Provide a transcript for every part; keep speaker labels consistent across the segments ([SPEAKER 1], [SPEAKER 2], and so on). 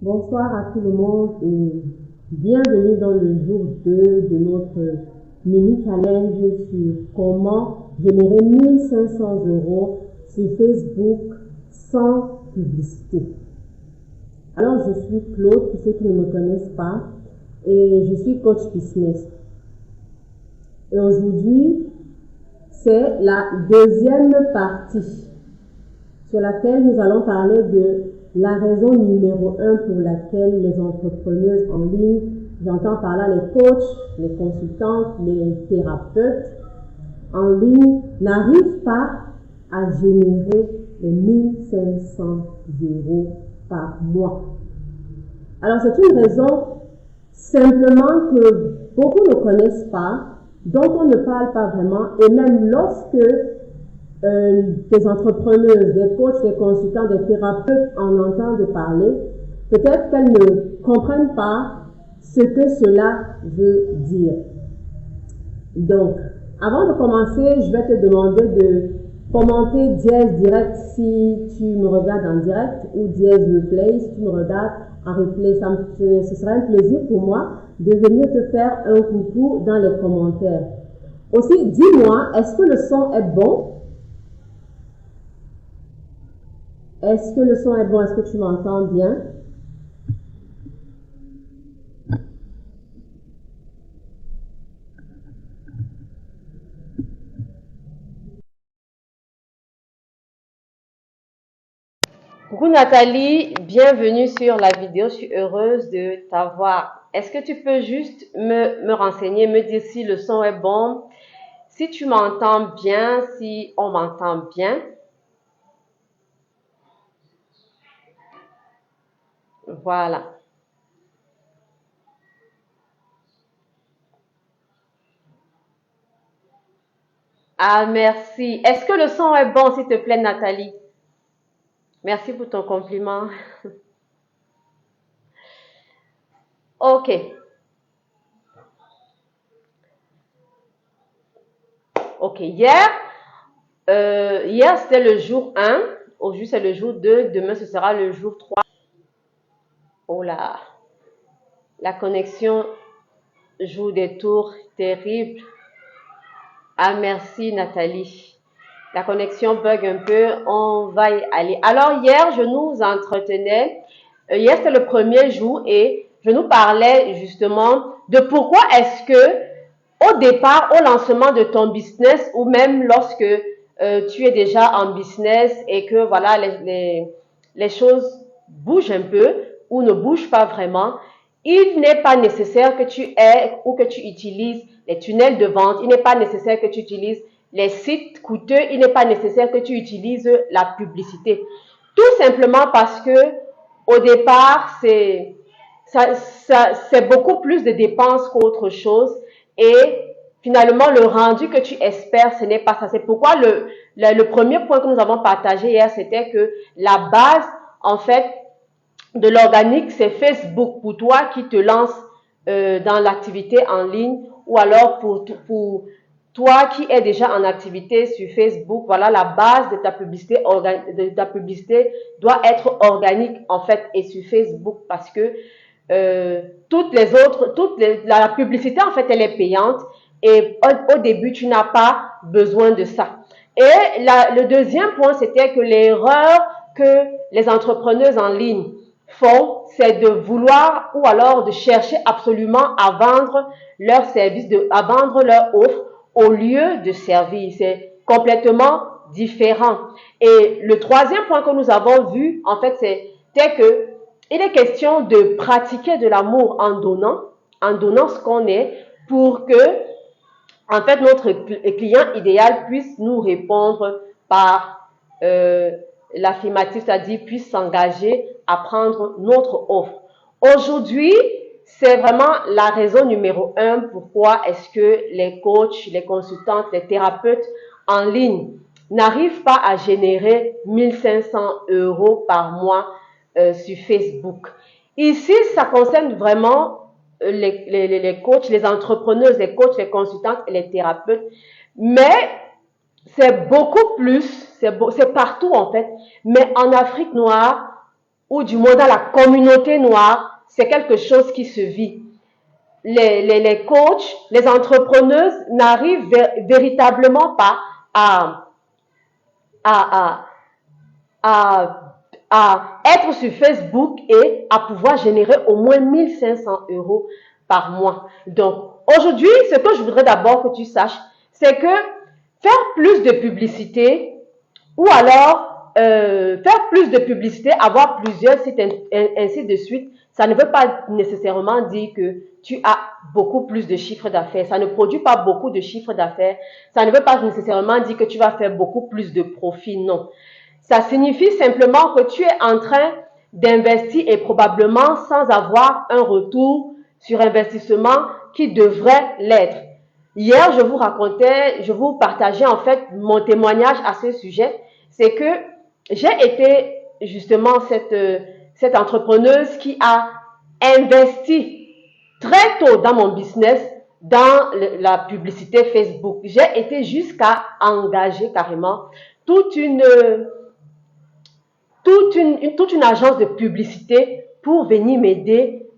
[SPEAKER 1] Bonsoir à tout le monde et bienvenue dans le jour 2 de notre mini-challenge sur comment générer 1500 euros sur Facebook sans publicité. Alors, je suis Claude, pour ceux qui ne me connaissent pas, et je suis coach business. Et aujourd'hui, c'est la deuxième partie sur laquelle nous allons parler de la raison numéro 1 pour laquelle les entrepreneuses en ligne, j'entends par là les coachs, les consultantes, les thérapeutes en ligne, n'arrivent pas à générer les 1500 euros par mois. Alors c'est une raison simplement que beaucoup ne connaissent pas, dont on ne parle pas vraiment, et même lorsque des entrepreneuses, des coachs, des consultants, des thérapeutes en entendent parler, peut-être qu'elles ne comprennent pas ce que cela veut dire. Donc, avant de commencer, je vais te demander de commenter dièse direct si tu me regardes en direct ou dièse replay si tu me regardes en replay. Ce sera un plaisir pour moi de venir te faire un coucou dans les commentaires. Aussi, dis-moi, est-ce que le son est bon? Est-ce que le son est bon? Est-ce que tu m'entends bien?
[SPEAKER 2] Coucou Nathalie, bienvenue sur la vidéo, je suis heureuse de t'avoir. Est-ce que tu peux juste me renseigner, me dire si le son est bon, si tu m'entends bien, si on m'entend bien? Voilà. Ah, merci. Est-ce que le son est bon, s'il te plaît, Nathalie? Merci pour ton compliment. Ok. Ok, hier c'était le jour 1, aujourd'hui c'est le jour 2, demain ce sera le jour 3. Oh là, la connexion joue des tours terribles. Ah, merci Nathalie. La connexion bug un peu, on va y aller. Alors hier, je nous entretenais, hier c'était le premier jour et je nous parlais justement de pourquoi est-ce que au départ, au lancement de ton business ou même lorsque tu es déjà en business et que voilà les choses bougent un peu ou ne bougent pas vraiment, il n'est pas nécessaire que tu aies ou que tu utilises les tunnels de vente, il n'est pas nécessaire que tu utilises les sites coûteux, il n'est pas nécessaire que tu utilises la publicité. Tout simplement parce que au départ, c'est beaucoup plus de dépenses qu'autre chose et finalement, le rendu que tu espères, ce n'est pas ça. C'est pourquoi le premier point que nous avons partagé hier, c'était que la base, en fait, de l'organique, c'est Facebook pour toi qui te lance dans l'activité en ligne ou alors pour toi qui es déjà en activité sur Facebook. Voilà, la base de ta publicité doit être organique en fait et sur Facebook parce que la publicité en fait elle est payante et au début tu n'as pas besoin de ça. Et le deuxième point c'était que l'erreur que les entrepreneuses en ligne font, c'est de vouloir ou alors de chercher absolument à vendre leur service, à vendre leur offre au lieu de servir. C'est complètement différent. Et le troisième point que nous avons vu, en fait, c'était que il est question de pratiquer de l'amour en donnant ce qu'on est pour que, en fait, notre client idéal puisse nous répondre par l'affirmatif, c'est-à-dire puisse s'engager à prendre notre offre. Aujourd'hui, c'est vraiment la raison numéro 1 pourquoi est-ce que les coachs, les consultantes, les thérapeutes en ligne n'arrivent pas à générer 1500 euros par mois sur Facebook. Ici, ça concerne vraiment les coachs, les entrepreneuses, les coachs, les consultantes et les thérapeutes. Mais c'est beaucoup plus, c'est partout en fait. Mais en Afrique noire, ou du moins dans la communauté noire, c'est quelque chose qui se vit. Les coachs, les entrepreneuses n'arrivent véritablement pas à, à, à être sur Facebook et à pouvoir générer au moins 1500 euros par mois. Donc, aujourd'hui, ce que je voudrais d'abord que tu saches, c'est que faire plus de publicité ou alors faire plus de publicité, avoir plusieurs sites, ainsi de suite, ça ne veut pas nécessairement dire que tu as beaucoup plus de chiffre d'affaires. Ça ne produit pas beaucoup de chiffre d'affaires. Ça ne veut pas nécessairement dire que tu vas faire beaucoup plus de profit. Non. Ça signifie simplement que tu es en train d'investir et probablement sans avoir un retour sur investissement qui devrait l'être. Hier, je vous partageais en fait mon témoignage à ce sujet. C'est que j'ai été justement cette entrepreneuse qui a investi très tôt dans mon business, dans la publicité Facebook. J'ai été jusqu'à engager carrément toute une agence de publicité pour venir m'aider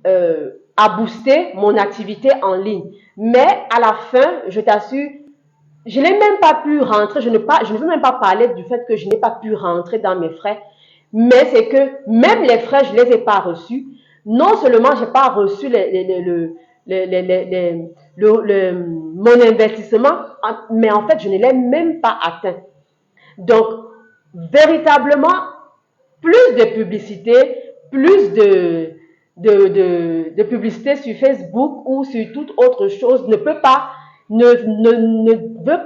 [SPEAKER 2] à booster mon activité en ligne. Mais à la fin, je t'assure, je n'ai même pas pu rentrer, je ne veux même pas parler du fait que je n'ai pas pu rentrer dans mes frais, mais c'est que même les frais, je ne les ai pas reçus. Non seulement je n'ai pas reçu mon investissement, mais en fait, je ne l'ai même pas atteint. Donc, véritablement, plus de publicité, plus de publicité sur Facebook ou sur toute autre chose ne veut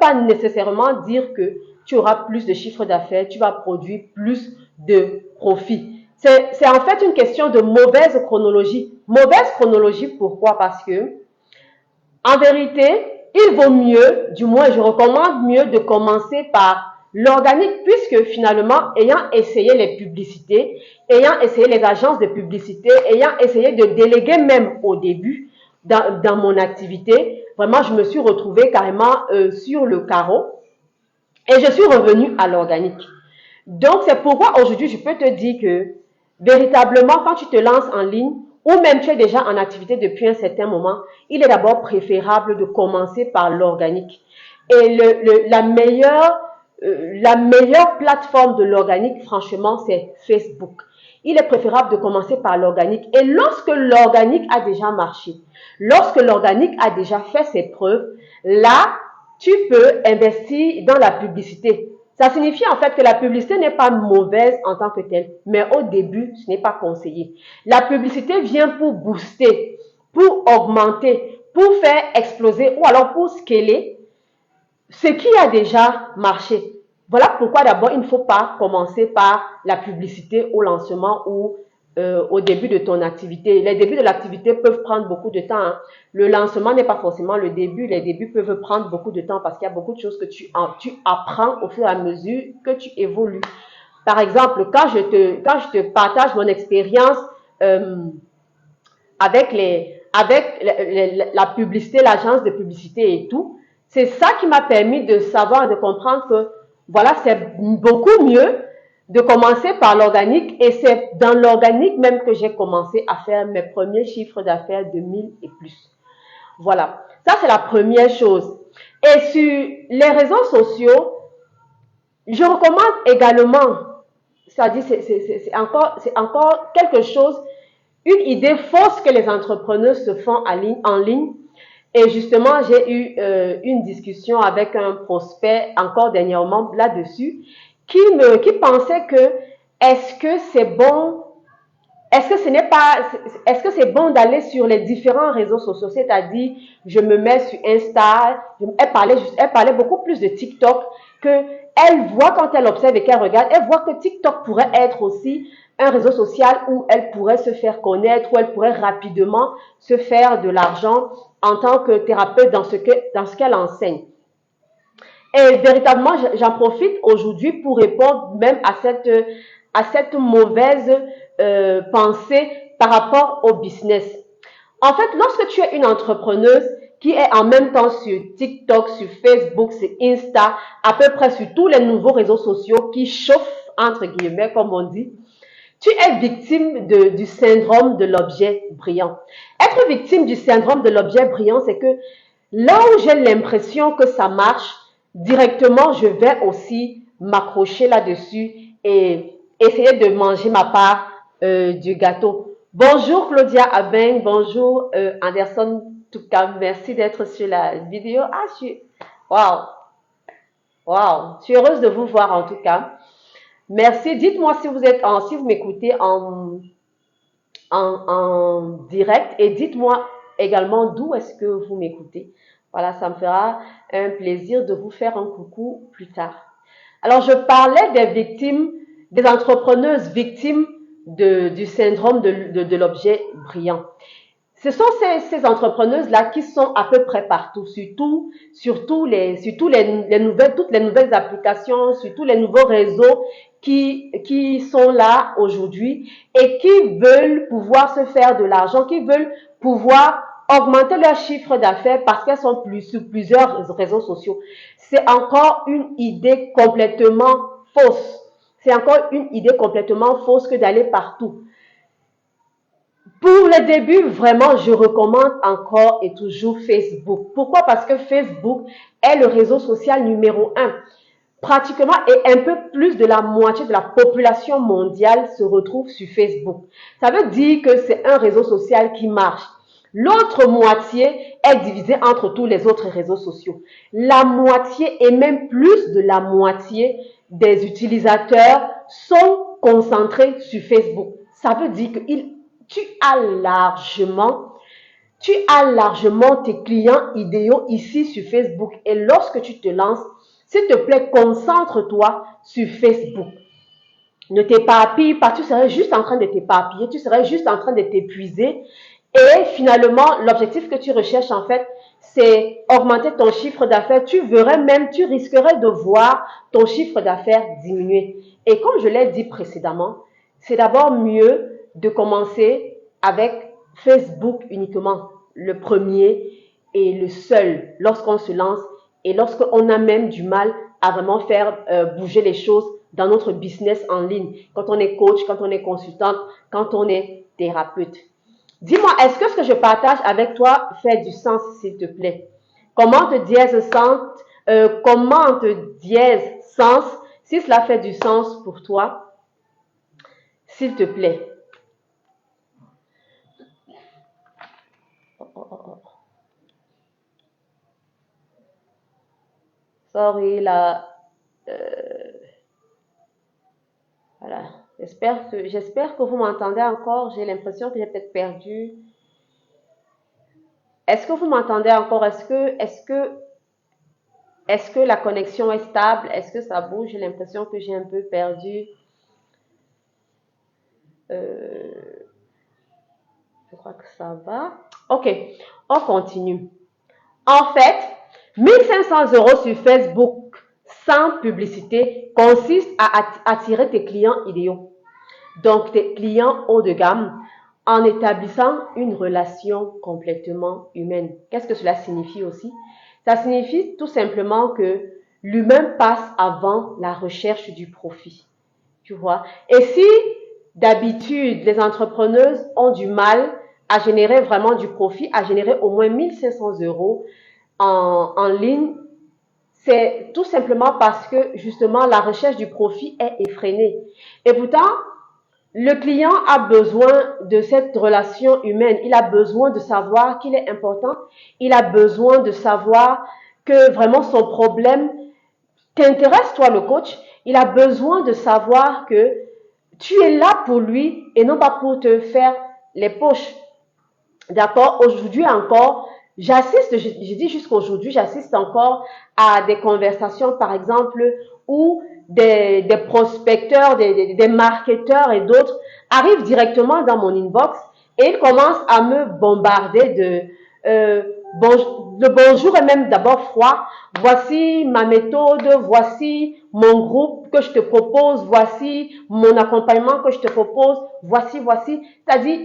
[SPEAKER 2] pas nécessairement dire que tu auras plus de chiffre d'affaires, tu vas produire plus de profit. C'est en fait une question de mauvaise chronologie. Mauvaise chronologie, pourquoi? Parce que, en vérité, il vaut mieux, du moins je recommande mieux de commencer par l'organique, puisque finalement, ayant essayé les publicités, ayant essayé les agences de publicité, ayant essayé de déléguer même au début dans mon activité, vraiment, je me suis retrouvée carrément sur le carreau et je suis revenue à l'organique. Donc, c'est pourquoi aujourd'hui, je peux te dire que véritablement, quand tu te lances en ligne, ou même tu es déjà en activité depuis un certain moment, il est d'abord préférable de commencer par l'organique. Et la meilleure plateforme de l'organique, franchement, c'est Facebook. Il est préférable de commencer par l'organique. Et lorsque l'organique a déjà marché, lorsque l'organique a déjà fait ses preuves, là, tu peux investir dans la publicité. Ça signifie en fait que la publicité n'est pas mauvaise en tant que telle, mais au début, ce n'est pas conseillé. La publicité vient pour booster, pour augmenter, pour faire exploser ou alors pour scaler ce qui a déjà marché. Voilà pourquoi d'abord, il ne faut pas commencer par la publicité au lancement ou au début de ton activité. Les débuts de l'activité peuvent prendre beaucoup de temps. Hein. Le lancement n'est pas forcément le début. Les débuts peuvent prendre beaucoup de temps parce qu'il y a beaucoup de choses que tu apprends au fur et à mesure que tu évolues. Par exemple, quand je te partage mon expérience avec la publicité, l'agence de publicité et tout, c'est ça qui m'a permis de savoir, de comprendre que voilà, c'est beaucoup mieux de commencer par l'organique et c'est dans l'organique même que j'ai commencé à faire mes premiers chiffres d'affaires de 1000 et plus. Voilà, ça c'est la première chose. Et sur les réseaux sociaux, je recommande également, c'est-à-dire c'est encore quelque chose, une idée fausse que les entrepreneurs se font en ligne. Et justement, j'ai eu une discussion avec un prospect encore dernièrement là-dessus qui pensait que est-ce que c'est bon, est-ce que c'est bon d'aller sur les différents réseaux sociaux, c'est-à-dire je me mets sur Insta, elle parlait beaucoup plus de TikTok que elle voit quand elle observe et qu'elle regarde, elle voit que TikTok pourrait être aussi un réseau social où elle pourrait se faire connaître, où elle pourrait rapidement se faire de l'argent en tant que thérapeute dans ce qu'elle enseigne. Et véritablement, j'en profite aujourd'hui pour répondre même à cette mauvaise pensée par rapport au business. En fait, lorsque tu es une entrepreneuse qui est en même temps sur TikTok, sur Facebook, sur Insta, à peu près sur tous les nouveaux réseaux sociaux qui chauffent, entre guillemets, comme on dit, Tu es victime du syndrome de l'objet brillant. Être victime du syndrome de l'objet brillant, c'est que là où j'ai l'impression que ça marche, directement, je vais aussi m'accrocher là-dessus et essayer de manger ma part du gâteau. Bonjour Claudia Abeng, bonjour Anderson Touka, merci d'être sur la vidéo. Ah, je suis... Waouh! Waouh! Je suis heureuse de vous voir en tout cas. Merci. Dites-moi si vous êtes si vous m'écoutez en direct et dites-moi également d'où est-ce que vous m'écoutez. Voilà, ça me fera un plaisir de vous faire un coucou plus tard. Alors, je parlais des victimes, des entrepreneuses victimes du syndrome de l'objet brillant. Ce sont ces entrepreneuses-là qui sont à peu près partout, surtout toutes les nouvelles applications, sur tous les nouveaux réseaux qui sont là aujourd'hui et qui veulent pouvoir se faire de l'argent, qui veulent pouvoir augmenter leur chiffre d'affaires parce qu'elles sont sur plusieurs réseaux sociaux. C'est encore une idée complètement fausse. C'est encore une idée complètement fausse que d'aller partout. Pour le début, vraiment, je recommande encore et toujours Facebook. Pourquoi? Parce que Facebook est le réseau social numéro 1. Pratiquement et un peu plus de la moitié de la population mondiale se retrouve sur Facebook. Ça veut dire que c'est un réseau social qui marche. L'autre moitié est divisée entre tous les autres réseaux sociaux. La moitié et même plus de la moitié des utilisateurs sont concentrés sur Facebook. Ça veut dire que tu as largement tes clients idéaux ici sur Facebook. Et lorsque tu te lances, s'il te plaît, concentre-toi sur Facebook. Ne t'éparpille pas, tu serais juste en train de t'éparpiller, tu serais juste en train de t'épuiser. Et finalement, l'objectif que tu recherches en fait, c'est augmenter ton chiffre d'affaires. Tu risquerais de voir ton chiffre d'affaires diminuer. Et comme je l'ai dit précédemment, c'est d'abord mieux de commencer avec Facebook uniquement, le premier et le seul lorsqu'on se lance et lorsqu'on a même du mal à vraiment faire bouger les choses dans notre business en ligne, quand on est coach, quand on est consultante, quand on est thérapeute. Dis-moi, est-ce que ce que je partage avec toi fait du sens, s'il te plaît? Comment te dièse sens si cela fait du sens pour toi, s'il te plaît? Sorry, là. Voilà. J'espère que vous m'entendez encore. J'ai l'impression que j'ai peut-être perdu. Est-ce que vous m'entendez encore? Est-ce que la connexion est stable? Est-ce que ça bouge? J'ai l'impression que j'ai un peu perdu. Je crois que ça va. Ok, on continue. En fait, 1500 € sur Facebook sans publicité consiste à attirer tes clients idéaux, donc tes clients haut de gamme, en établissant une relation complètement humaine. Qu'est-ce que cela signifie aussi? Ça signifie tout simplement que l'humain passe avant la recherche du profit. Tu vois? Et si d'habitude les entrepreneuses ont du mal à générer vraiment du profit, à générer au moins 1500 € en ligne, c'est tout simplement parce que justement la recherche du profit est effrénée. Et pourtant, le client a besoin de cette relation humaine. Il a besoin de savoir qu'il est important. Il a besoin de savoir que vraiment son problème t'intéresse, toi le coach. Il a besoin de savoir que tu es là pour lui et non pas pour te faire les poches. D'accord? Aujourd'hui encore, j'assiste, je dis jusqu'aujourd'hui, j'assiste encore à des conversations, par exemple, où des prospecteurs, des marketeurs et d'autres arrivent directement dans mon inbox et ils commencent à me bombarder de bonjour et même d'abord froid. Voici ma méthode, voici mon groupe que je te propose, voici mon accompagnement que je te propose, voici. C'est-à-dire,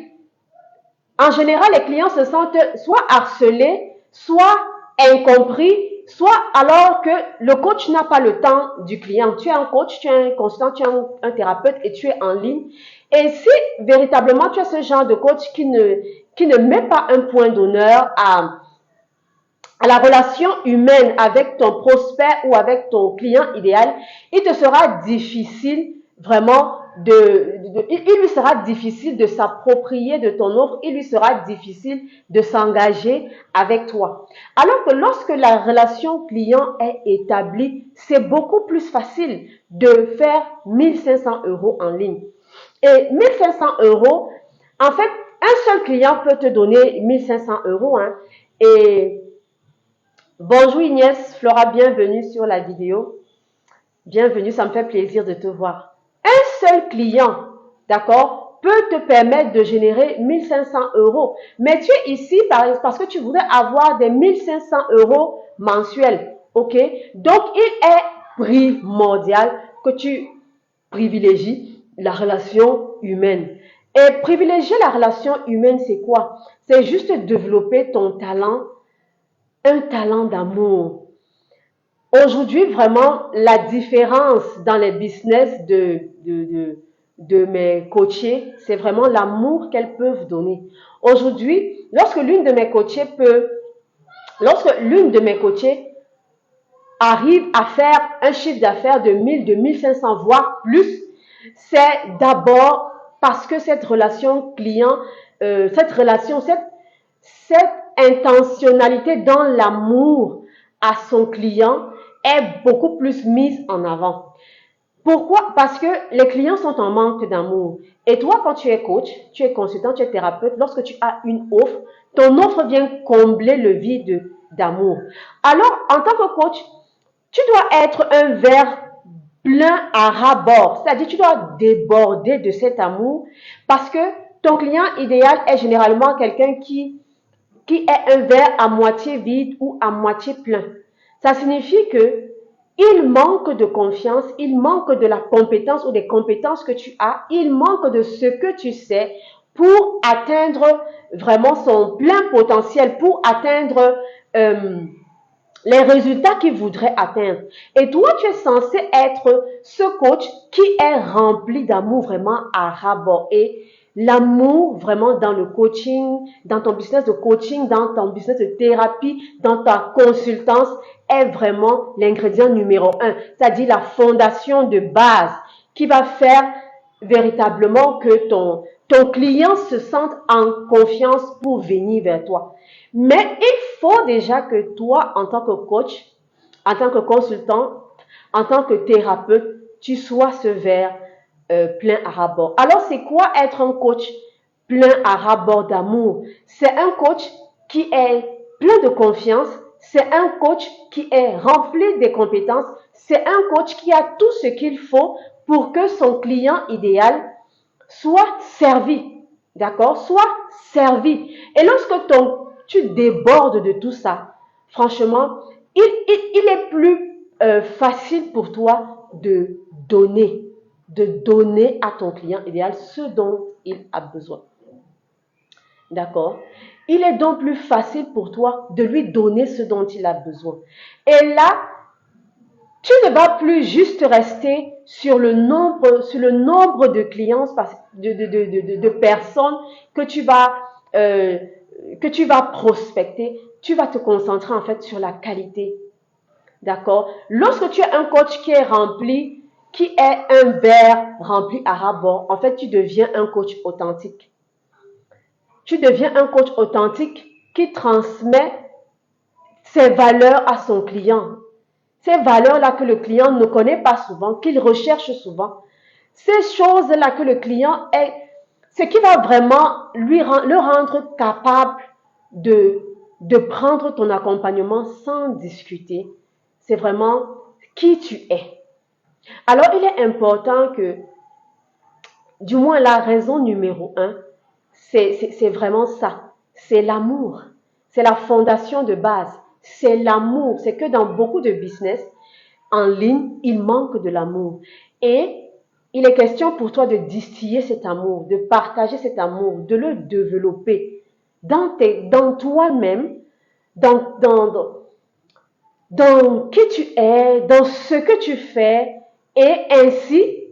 [SPEAKER 2] en général, les clients se sentent soit harcelés, soit incompris soit alors que le coach n'a pas le temps du client. Tu es un coach, tu es un consultant, tu es un thérapeute et tu es en ligne. Et si véritablement tu es ce genre de coach qui ne met pas un point d'honneur à la relation humaine avec ton prospect ou avec ton client idéal, il te sera difficile vraiment il lui sera difficile de s'approprier de ton offre, il lui sera difficile de s'engager avec toi. Alors que lorsque la relation client est établie, c'est beaucoup plus facile de faire 1500 € en ligne. Et 1500 €, en fait, un seul client peut te donner 1500 €, hein, et bonjour Inès, Flora, bienvenue sur la vidéo. Bienvenue, ça me fait plaisir de te voir. Un seul client, d'accord, peut te permettre de générer 1500 €. Mais tu es ici parce que tu voudrais avoir des 1500 € mensuels, ok? Donc, il est primordial que tu privilégies la relation humaine. Et privilégier la relation humaine, c'est quoi? C'est juste développer ton talent, un talent d'amour. Aujourd'hui, vraiment, la différence dans les business de mes coachés, c'est vraiment l'amour qu'elles peuvent donner. Aujourd'hui, lorsque l'une de mes coachées arrive à faire un chiffre d'affaires de 1000, de 1500, voire plus, c'est d'abord parce que cette relation client, cette intentionnalité dans l'amour à son client est beaucoup plus mise en avant. Pourquoi? Parce que les clients sont en manque d'amour. Et toi, quand tu es coach, tu es consultant, tu es thérapeute, lorsque tu as une offre, ton offre vient combler le vide d'amour. Alors, en tant que coach, tu dois être un verre plein à ras-bord. C'est-à-dire, tu dois déborder de cet amour parce que ton client idéal est généralement quelqu'un qui est un verre à moitié vide ou à moitié plein. Ça signifie que il manque de confiance, il manque de la compétence ou des compétences que tu as, il manque de ce que tu sais pour atteindre vraiment son plein potentiel, pour atteindre les résultats qu'il voudrait atteindre. Et toi, tu es censé être ce coach qui est rempli d'amour vraiment à ras-bord. Et l'amour vraiment dans le coaching, dans ton business de coaching, dans ton business de thérapie, dans ta consultance est vraiment l'ingrédient numéro 1, c'est-à-dire la fondation de base qui va faire véritablement que ton client se sente en confiance pour venir vers toi. Mais il faut déjà que toi, en tant que coach, en tant que consultant, en tant que thérapeute, tu sois ce verre plein à ras-bord. Alors, c'est quoi être un coach plein à ras-bord d'amour? C'est un coach qui est plein de confiance, c'est un coach qui est rempli de compétences, c'est un coach qui a tout ce qu'il faut pour que son client idéal soit servi, d'accord? Soit servi. Et lorsque tu débordes de tout ça, franchement, il est plus facile pour toi de donner à ton client idéal ce dont il a besoin. D'accord? Il est donc plus facile pour toi de lui donner ce dont il a besoin. Et là, tu ne vas plus juste rester sur le nombre de clients, de personnes que tu vas prospecter. Tu vas te concentrer en fait sur la qualité. D'accord? Lorsque tu es un coach qui est rempli, qui est un verre rempli à ras-bord, en fait, tu deviens un coach authentique. Tu deviens un coach authentique qui transmet ses valeurs à son client. Ces valeurs-là que le client ne connaît pas souvent, qu'il recherche souvent. Ces choses-là que le client est, ce qui va vraiment le rendre capable de prendre ton accompagnement sans discuter. C'est vraiment qui tu es. Alors, il est important que, du moins la raison numéro 1, c'est vraiment ça. C'est l'amour. C'est la fondation de base. C'est l'amour. C'est que dans beaucoup de business en ligne, il manque de l'amour. Et il est question pour toi de distiller cet amour, de partager cet amour, de le développer dans toi-même, dans dans qui tu es, dans ce que tu fais, et ainsi,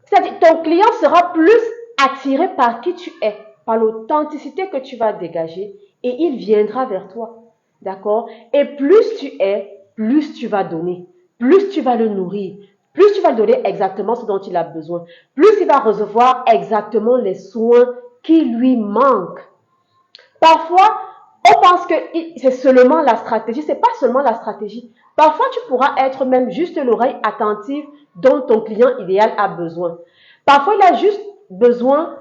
[SPEAKER 2] c'est-à-dire ton client sera plus attiré par qui tu es, par l'authenticité que tu vas dégager, et il viendra vers toi. D'accord? Et plus tu es, plus tu vas donner, plus tu vas le nourrir, plus tu vas donner exactement ce dont il a besoin, plus il va recevoir exactement les soins qui lui manquent. Parfois, on pense que c'est seulement la stratégie. C'est pas seulement la stratégie. Parfois, tu pourras être même juste l'oreille attentive dont ton client idéal a besoin. Parfois, il a juste besoin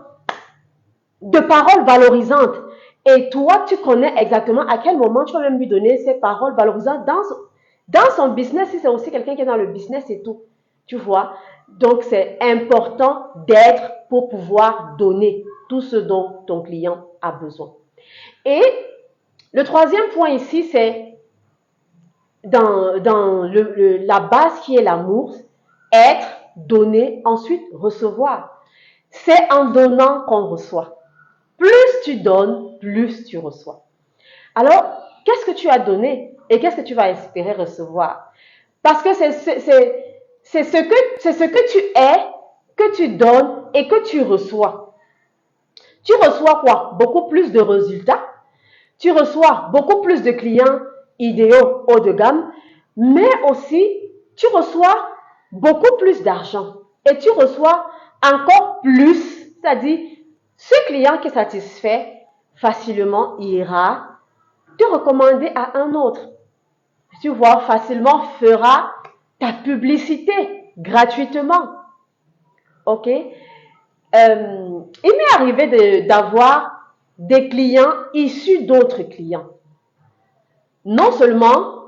[SPEAKER 2] de paroles valorisantes. Et toi, tu connais exactement à quel moment tu vas même lui donner ces paroles valorisantes dans son business, si c'est aussi quelqu'un qui est dans le business et tout. Tu vois? Donc, c'est important d'être pour pouvoir donner tout ce dont ton client a besoin. Et le troisième point ici, c'est dans la base qui est l'amour, être, donner, ensuite recevoir. C'est en donnant qu'on reçoit. Plus tu donnes, plus tu reçois. Alors, qu'est-ce que tu as donné et qu'est-ce que tu vas espérer recevoir? Parce que c'est ce que tu es, que tu donnes et que tu reçois. Tu reçois quoi? Beaucoup plus de résultats. Tu reçois beaucoup plus de clients idéaux haut de gamme, mais aussi tu reçois beaucoup plus d'argent et tu reçois encore plus, c'est-à-dire ce client qui est satisfait facilement ira te recommander à un autre. Tu vois, facilement fera ta publicité gratuitement. Ok? Il m'est arrivé d'avoir des clients issus d'autres clients. Non seulement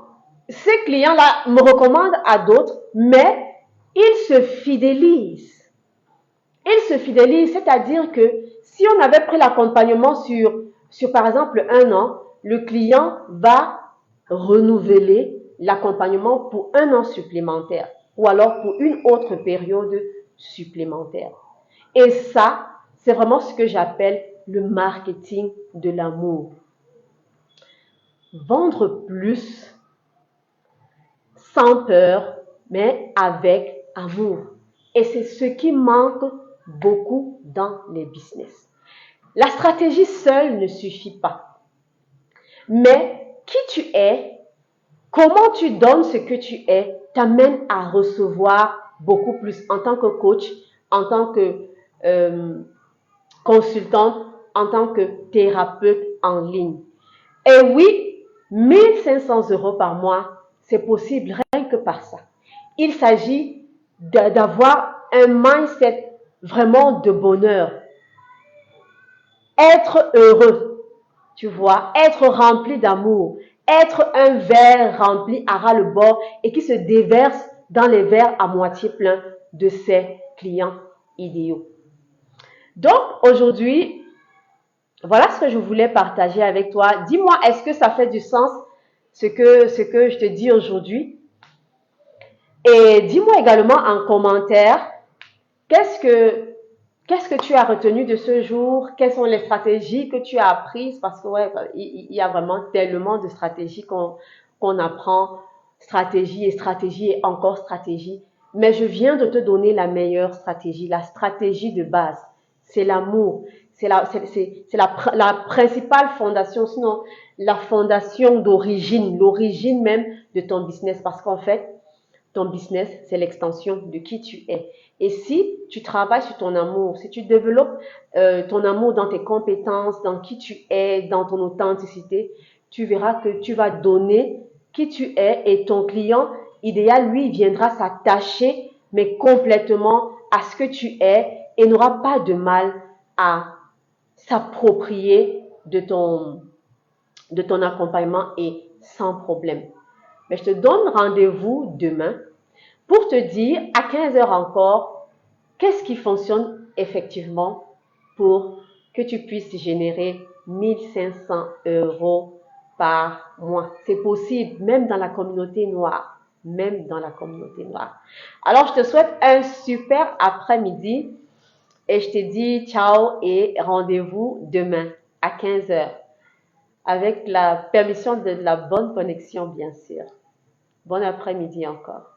[SPEAKER 2] ces clients-là me recommandent à d'autres, mais ils se fidélisent. Ils se fidélisent, c'est-à-dire que si on avait pris l'accompagnement sur par exemple un an, le client va renouveler l'accompagnement pour un an supplémentaire ou alors pour une autre période supplémentaire. Et ça, c'est vraiment ce que j'appelle le marketing de l'amour. Vendre plus sans peur, mais avec amour. Et c'est ce qui manque beaucoup dans les business. La stratégie seule ne suffit pas. Mais qui tu es, comment tu donnes ce que tu es, t'amène à recevoir beaucoup plus en tant que coach, en tant que consultante, en tant que thérapeute en ligne. Et oui, 1500 euros par mois, c'est possible rien que par ça. Il s'agit d'avoir un mindset vraiment de bonheur. Être heureux, tu vois, être rempli d'amour, être un verre rempli à ras le bord et qui se déverse dans les verres à moitié pleins de ses clients idéaux. Donc, aujourd'hui, voilà ce que je voulais partager avec toi. Dis-moi, est-ce que ça fait du sens ce que je te dis aujourd'hui? Et dis-moi également en commentaire, qu'est-ce que tu as retenu de ce jour? Quelles sont les stratégies que tu as apprises? Parce que ouais, il y a vraiment tellement de stratégies qu'on apprend, stratégie et encore stratégie. Mais je viens de te donner la meilleure stratégie, la stratégie de base. C'est l'amour. C'est la principale fondation, sinon la fondation d'origine, l'origine même de ton business. Parce qu'en fait, ton business, c'est l'extension de qui tu es. Et si tu travailles sur ton amour, si tu développes ton amour dans tes compétences, dans qui tu es, dans ton authenticité, tu verras que tu vas donner qui tu es et ton client idéal, lui, viendra s'attacher, mais complètement à ce que tu es et n'aura pas de mal à s'approprier de ton accompagnement et sans problème. Mais je te donne rendez-vous demain pour te dire à 15 heures encore qu'est-ce qui fonctionne effectivement pour que tu puisses générer 1500 euros par mois. C'est possible, même dans la communauté noire. Même dans la communauté noire. Alors, je te souhaite un super après-midi et je te dis ciao et rendez-vous demain à 15 heures avec la permission de la bonne connexion, bien sûr. Bon après-midi encore.